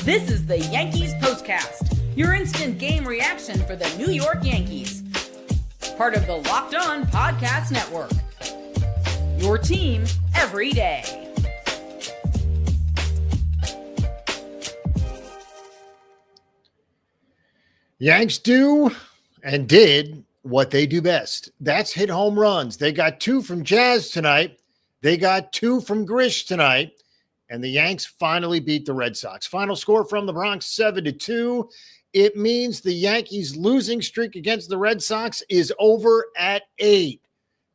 This is the Yankees Postcast, your instant game reaction for the New York Yankees. Part of the Locked On Podcast Network. Your team every day. Yanks do and did what they do best. That's hit home runs. They got 2 from Jazz tonight. They got 2 from Grish tonight. And the Yanks finally beat the Red Sox. Final score from the Bronx, 7-2. It means the Yankees' losing streak against the Red Sox is over at 8.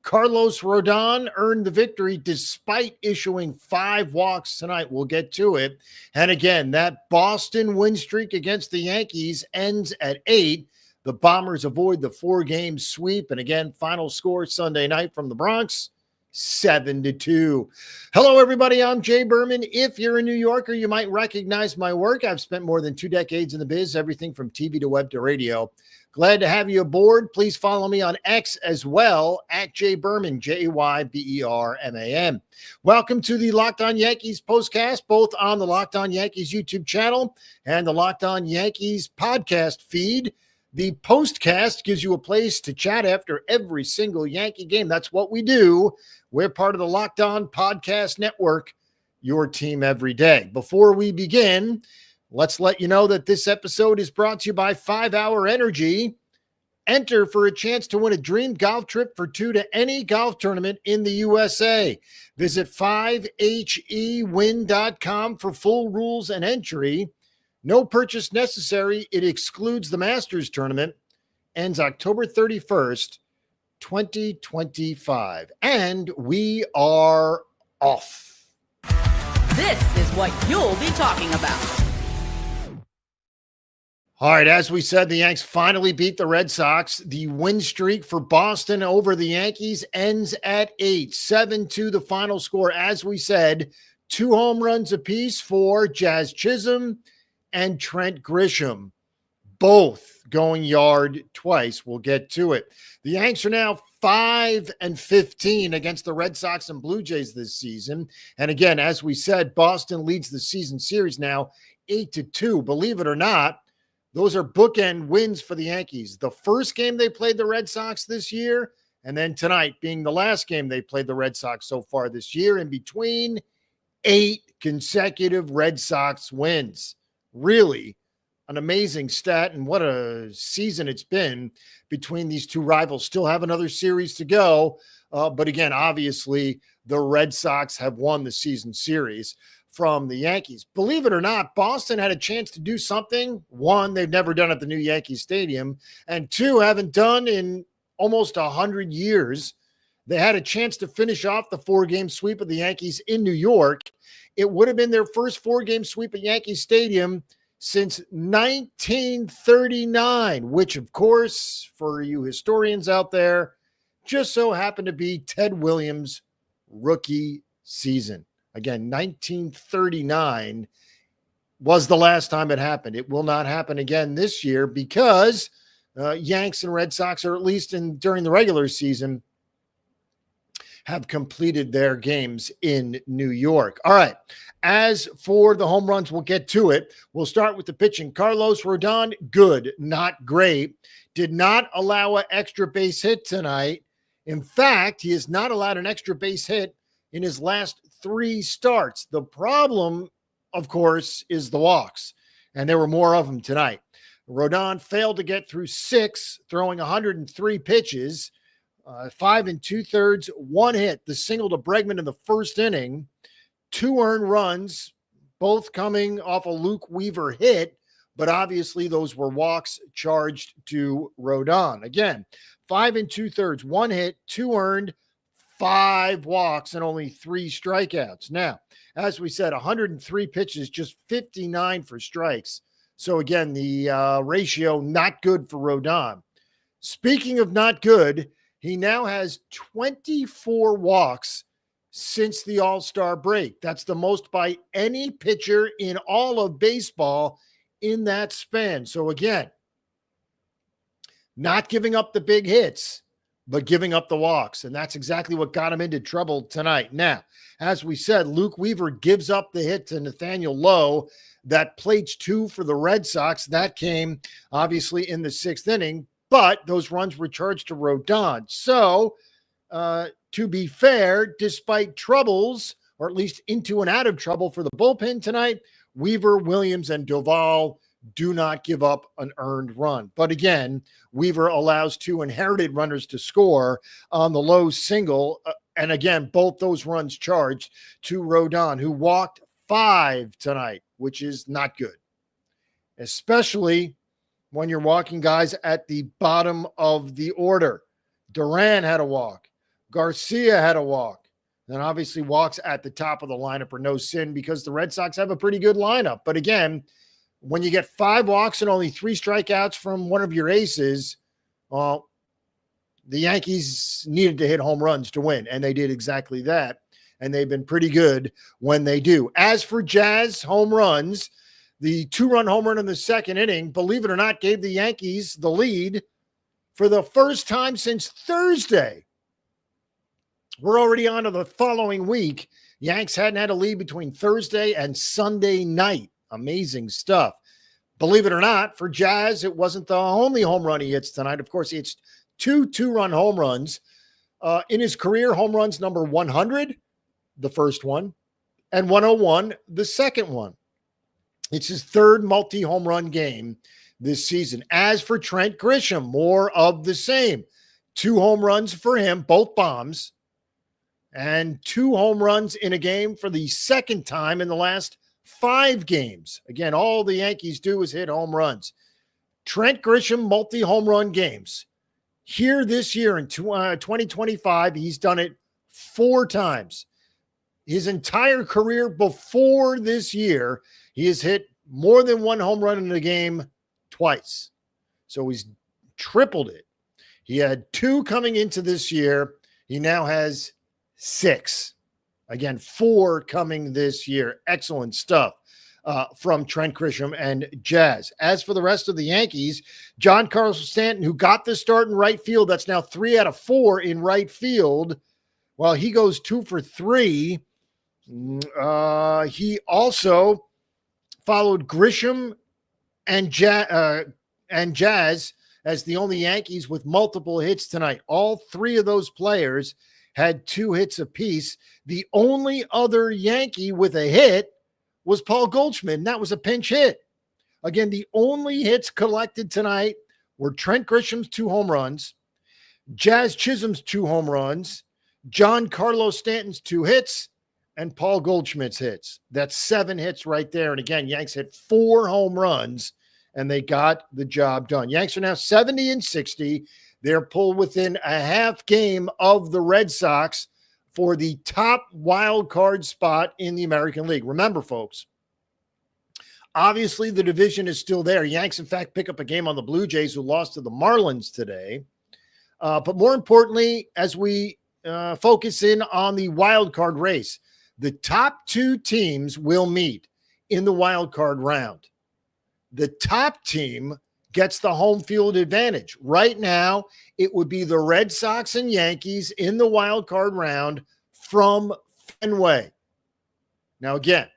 Carlos Rodon earned the victory despite issuing 5 walks tonight. We'll get to it. And again, that Boston win streak against the Yankees ends at 8. The Bombers avoid the 4-game sweep. And again, final score Sunday night from the Bronx, 7-2. Hello, everybody. I'm Jay Berman. If you're a New Yorker, you might recognize my work. I've spent more than 2 decades in the biz, everything from TV to web to radio. Glad to have you aboard. Please follow me on X as well, at Jay Berman, Jayberman. Welcome to the Locked On Yankees Postcast, both on the Locked On Yankees YouTube channel and the Locked On Yankees podcast feed. The Postcast gives you a place to chat after every single Yankee game. That's what we do. We're part of the Locked On Podcast Network, your team every day. Before we begin, let's let you know that this episode is brought to you by 5 Hour Energy. Enter for a chance to win a dream golf trip for 2 to any golf tournament in the USA. Visit 5hewin.com for full rules and entry. No purchase necessary. It excludes the Masters tournament. Ends October 31st, 2025. And we are off. This is what you'll be talking about. All right, as we said, the Yanks finally beat the Red Sox. The win streak for Boston over the Yankees ends at 8. 7-2 the final score. As we said, 2 home runs apiece for Jazz Chisolm and Trent Grisham, both going yard twice. We'll get to it. The Yanks are now 5-15 against the Red Sox and Blue Jays this season. And again, as we said, Boston leads the season series now 8-2. Believe it or not, those are bookend wins for the Yankees. The first game they played the Red Sox this year, and then tonight being the last game they played the Red Sox so far this year. In between, 8 consecutive Red Sox wins. Really an amazing stat, and what a season it's been between these two rivals. Still have another series to go, but again, obviously, the Red Sox have won the season series from the Yankees. Believe it or not, Boston had a chance to do something. 1, they've never done at the new Yankee Stadium, and 2, haven't done in almost 100 years. They had a chance to finish off the 4-game sweep of the Yankees in New York. It would have been their first 4-game sweep at Yankee Stadium since 1939, which, of course, for you historians out there, just so happened to be Ted Williams' rookie season. Again, 1939 was the last time it happened. It will not happen again this year because Yanks and Red Sox, or at least during the regular season, have completed their games in New York. All right. As for the home runs, we'll get to it. We'll start with the pitching. Carlos Rodon, good, not great. Did not allow an extra base hit tonight. In fact, he has not allowed an extra base hit in his last 3 starts. The problem, of course, is the walks, and there were more of them tonight. Rodon failed to get through 6, throwing 103 pitches. 5 2/3, 1 hit, the single to Bregman in the first inning, 2 earned runs, both coming off a Luke Weaver hit, but obviously those were walks charged to Rodon. Again, 5 2/3, 1 hit, 2 earned, 5 walks, and only 3 strikeouts. Now, as we said, 103 pitches, just 59 for strikes. So again, the ratio not good for Rodon. Speaking of not good, he now has 24 walks since the All-Star break. That's the most by any pitcher in all of baseball in that span. So again, not giving up the big hits, but giving up the walks. And that's exactly what got him into trouble tonight. Now, as we said, Luke Weaver gives up the hit to Nathaniel Lowe that plates 2 for the Red Sox. That came obviously in the 6th inning, but those runs were charged to Rodon. So, to be fair, despite troubles, or at least into and out of trouble for the bullpen tonight, Weaver, Williams, and Doval do not give up an earned run. But again, Weaver allows 2 inherited runners to score on the Lowe single. And again, both those runs charged to Rodon, who walked 5 tonight, which is not good, especially when you're walking guys at the bottom of the order. Duran had a walk. Garcia had a walk. Then obviously walks at the top of the lineup are no sin because the Red Sox have a pretty good lineup. But again, when you get 5 walks and only 3 strikeouts from one of your aces, the Yankees needed to hit home runs to win, and they did exactly that. And they've been pretty good when they do. As for Jazz home runs, the 2-run home run in the 2nd inning, believe it or not, gave the Yankees the lead for the first time since Thursday. We're already on to the following week. Yanks hadn't had a lead between Thursday and Sunday night. Amazing stuff. Believe it or not, for Jazz, it wasn't the only home run he hits tonight. Of course, it's 2 2-run home runs. In his career, home runs number 100, the first one, and 101, the second one. It's his 3rd multi-home run game this season. As for Trent Grisham, more of the same. 2 home runs for him, both bombs, and 2 home runs in a game for the 2nd time in the last 5 games. Again, all the Yankees do is hit home runs. Trent Grisham multi-home run games. Here this year in 2025, he's done it 4 times. His entire career before this year, he has hit more than 1 home run in a game twice. So he's tripled it. He had 2 coming into this year. He now has 6. Again, 4 coming this year. Excellent stuff from Trent Grisham and Jazz. As for the rest of the Yankees, Giancarlo Stanton, who got the start in right field, that's now 3 out of 4 in right field. Well, he goes 2 for 3. He also followed Grisham and Jazz as the only Yankees with multiple hits tonight. All 3 of those players had 2 hits apiece. The only other Yankee with a hit was Paul Goldschmidt, and that was a pinch hit. Again, the only hits collected tonight were Trent Grisham's 2 home runs, Jazz Chisholm's 2 home runs, Giancarlo Stanton's 2 hits, and Paul Goldschmidt's hits. That's 7 hits right there. And again, Yanks hit 4 home runs, and they got the job done. Yanks are now 70-60. They're pulled within a half game of the Red Sox for the top wild card spot in the American League. Remember, folks, obviously the division is still there. Yanks, in fact, pick up a game on the Blue Jays, who lost to the Marlins today. But more importantly, as we focus in on the wild card race, the top 2 teams will meet in the wild card round. The top team gets the home field advantage. Right now, it would be the Red Sox and Yankees in the wild card round from Fenway. Now, again,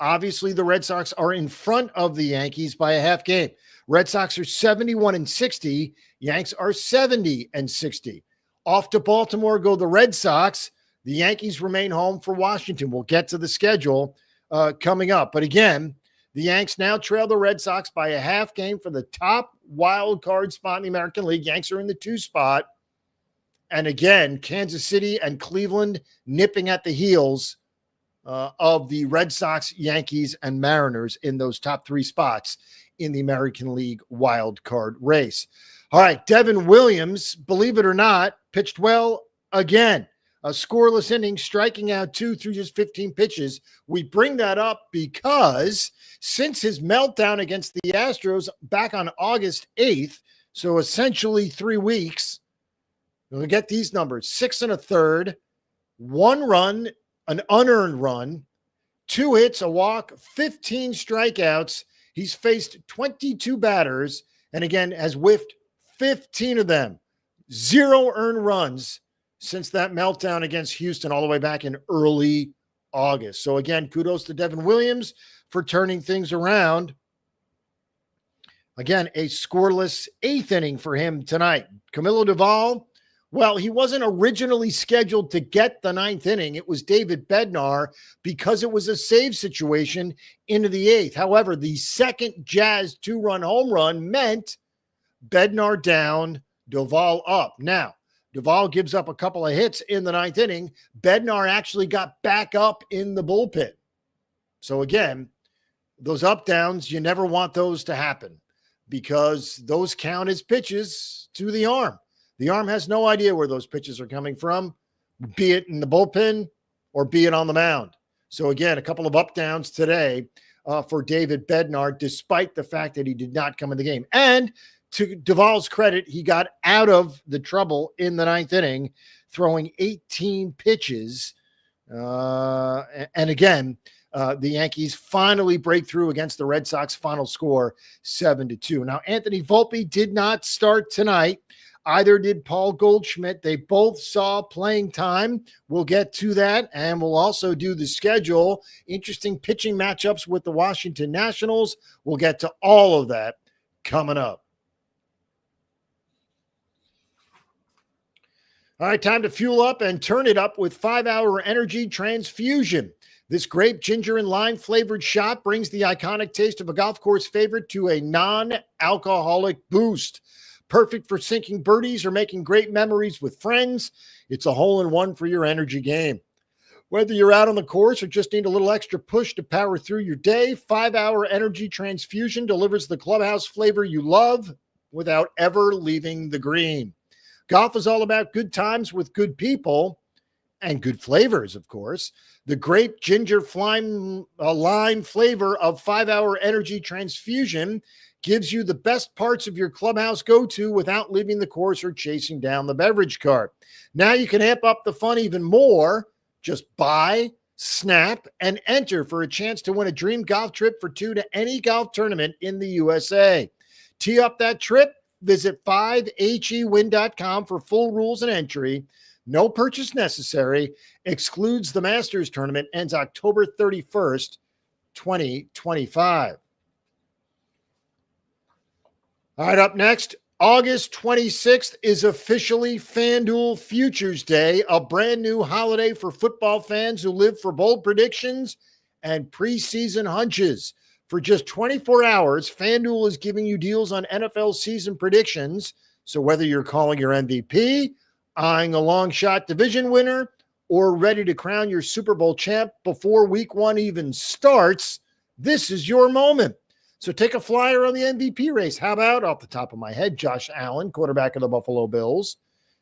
obviously the Red Sox are in front of the Yankees by a half game. Red Sox are 71-60. Yanks are 70-60. Off to Baltimore go the Red Sox. The Yankees remain home for Washington. We'll get to the schedule coming up. But again, the Yanks now trail the Red Sox by a half game for the top wild card spot in the American League. Yanks are in the 2 spot. And again, Kansas City and Cleveland nipping at the heels of the Red Sox, Yankees, and Mariners in those top 3 spots in the American League wild card race. All right, Devin Williams, believe it or not, pitched well again. A scoreless inning, striking out 2 through just 15 pitches. We bring that up because since his meltdown against the Astros back on August 8th, so essentially 3 weeks, we'll get these numbers: 6 1/3, 1 run, an unearned run, 2 hits, a walk, 15 strikeouts. He's faced 22 batters and again has whiffed 15 of them. 0 earned runs since that meltdown against Houston all the way back in early August. So again, kudos to Devin Williams for turning things around. Again, a scoreless 8th inning for him tonight. Camilo Doval, well, he wasn't originally scheduled to get the 9th inning. It was David Bednar because it was a save situation into the 8th. However, the second Jazz 2-run home run meant Bednar down, Doval up. Now, Doval gives up a couple of hits in the 9th inning. Bednar actually got back up in the bullpen. So again, those up downs, you never want those to happen because those count as pitches to the arm. The arm has no idea where those pitches are coming from, be it in the bullpen or be it on the mound. So again, a couple of up downs today for David Bednar, despite the fact that he did not come in the game. And to Doval's credit, he got out of the trouble in the 9th inning, throwing 18 pitches. And again, the Yankees finally break through against the Red Sox, final score 7-2. Now, Anthony Volpe did not start tonight. Either did Paul Goldschmidt. They both saw playing time. We'll get to that, and we'll also do the schedule. Interesting pitching matchups with the Washington Nationals. We'll get to all of that coming up. All right, time to fuel up and turn it up with 5-Hour Energy Transfusion. This grape, ginger, and lime flavored shot brings the iconic taste of a golf course favorite to a non-alcoholic boost. Perfect for sinking birdies or making great memories with friends. It's a hole-in-one for your energy game. Whether you're out on the course or just need a little extra push to power through your day, 5-Hour Energy Transfusion delivers the clubhouse flavor you love without ever leaving the green. Golf is all about good times with good people and good flavors, of course. The grape, ginger, lime flavor of 5-Hour Energy Transfusion gives you the best parts of your clubhouse go-to without leaving the course or chasing down the beverage cart. Now you can amp up the fun even more. Just buy, snap, and enter for a chance to win a dream golf trip for 2 to any golf tournament in the USA. Tee up that trip. Visit 5hewin.com for full rules and entry. No purchase necessary. Excludes the Masters tournament. Ends October 31st, 2025. All right, up next, August 26th is officially FanDuel Futures Day, a brand new holiday for football fans who live for bold predictions and preseason hunches. For just 24 hours, FanDuel is giving you deals on NFL season predictions. So whether you're calling your MVP, eyeing a long shot division winner, or ready to crown your Super Bowl champ before week 1 even starts, this is your moment. So take a flyer on the MVP race. How about, off the top of my head, Josh Allen, quarterback of the Buffalo Bills,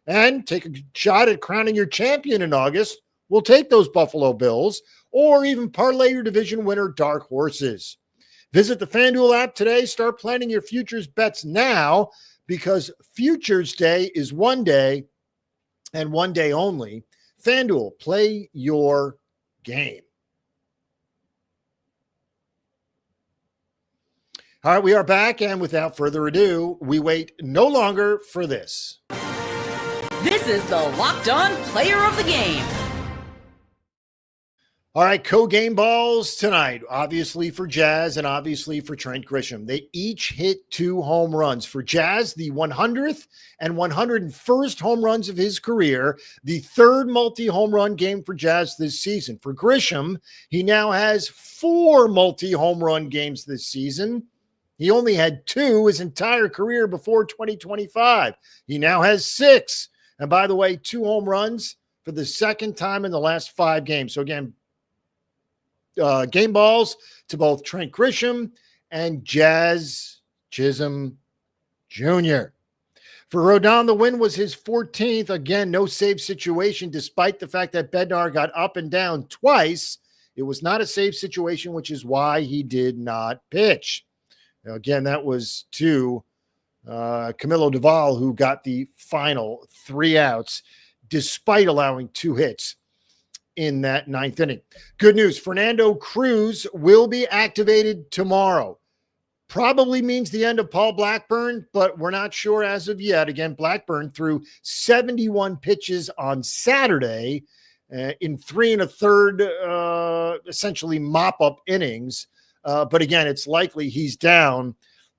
and take a shot at crowning your champion in August. We'll take those Buffalo Bills, or even parlay your division winner dark horses. Visit the FanDuel app today. Start planning your futures bets now, because Futures Day is one day and one day only. FanDuel, play your game. All right, we are back, and without further ado, we wait no longer for this. This is the Locked On Player of the Game. All right, co-game balls tonight, obviously for Jazz and obviously for Trent Grisham. They each hit 2 home runs. For Jazz, the 100th and 101st home runs of his career, the 3rd multi-home run game for Jazz this season. For Grisham, he now has 4 multi-home run games this season. He only had 2 his entire career before 2025. He now has 6. And by the way, 2 home runs for the 2nd time in the last 5 games. So again, game balls to both Trent Grisham and Jazz Chisolm Jr. For Rodon, the win was his 14th. Again, no save situation, despite the fact that Bednar got up and down twice. It was not a save situation, which is why he did not pitch. Now, again, that was to Camilo Doval, who got the final 3 outs, despite allowing 2 hits in that 9th inning. Good news, Fernando Cruz will be activated tomorrow. Probably means the end of Paul Blackburn, but we're not sure as of yet. Again, Blackburn threw 71 pitches on Saturday in 3 1/3, essentially mop-up innings. But again, it's likely he's down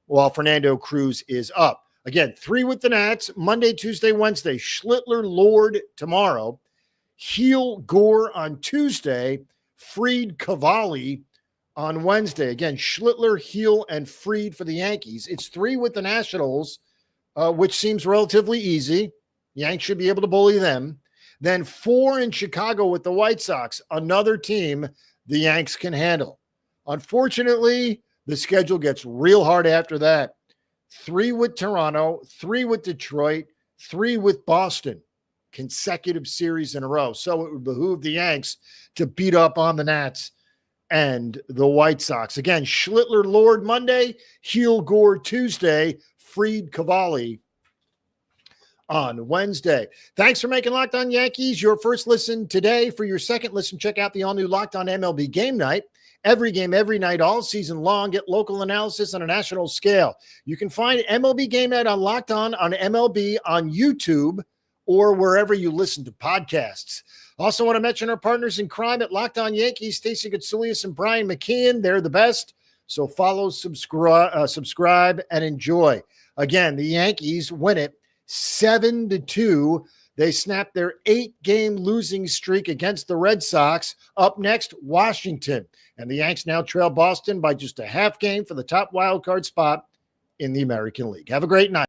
while Fernando Cruz is up. Again, 3 with the Nats, Monday, Tuesday, Wednesday. Schlittler, Lord tomorrow. Heel, Gore on Tuesday. Fried, Cavalli on Wednesday. Again, Schlittler, Heel, and Fried for the Yankees. It's 3 with the Nationals, which seems relatively easy. Yanks should be able to bully them. Then 4 in Chicago with the White Sox, another team the Yanks can handle. Unfortunately, the schedule gets real hard after that. 3 with Toronto, 3 with Detroit, 3 with Boston. Consecutive series in a row. So it would behoove the Yanks to beat up on the Nats and the White Sox. Again, Schlittler, Lord Monday, Heel, Gore Tuesday, Fried, Cavalli on Wednesday. Thanks for making Locked On Yankees your first listen today. For your second listen, check out the all-new Locked On MLB Game Night. Every game, every night, all season long. Get local analysis on a national scale. You can find MLB Game Night on Locked On MLB on YouTube or wherever you listen to podcasts. Also want to mention our partners in crime at Locked On Yankees, Stacey Goutsoulias and Brian McKeon. They're the best. So follow, subscribe, and enjoy. Again, the Yankees win it 7-2. They snapped their 8-game losing streak against the Red Sox. Up next, Washington. And the Yanks now trail Boston by just a half game for the top wild card spot in the American League. Have a great night.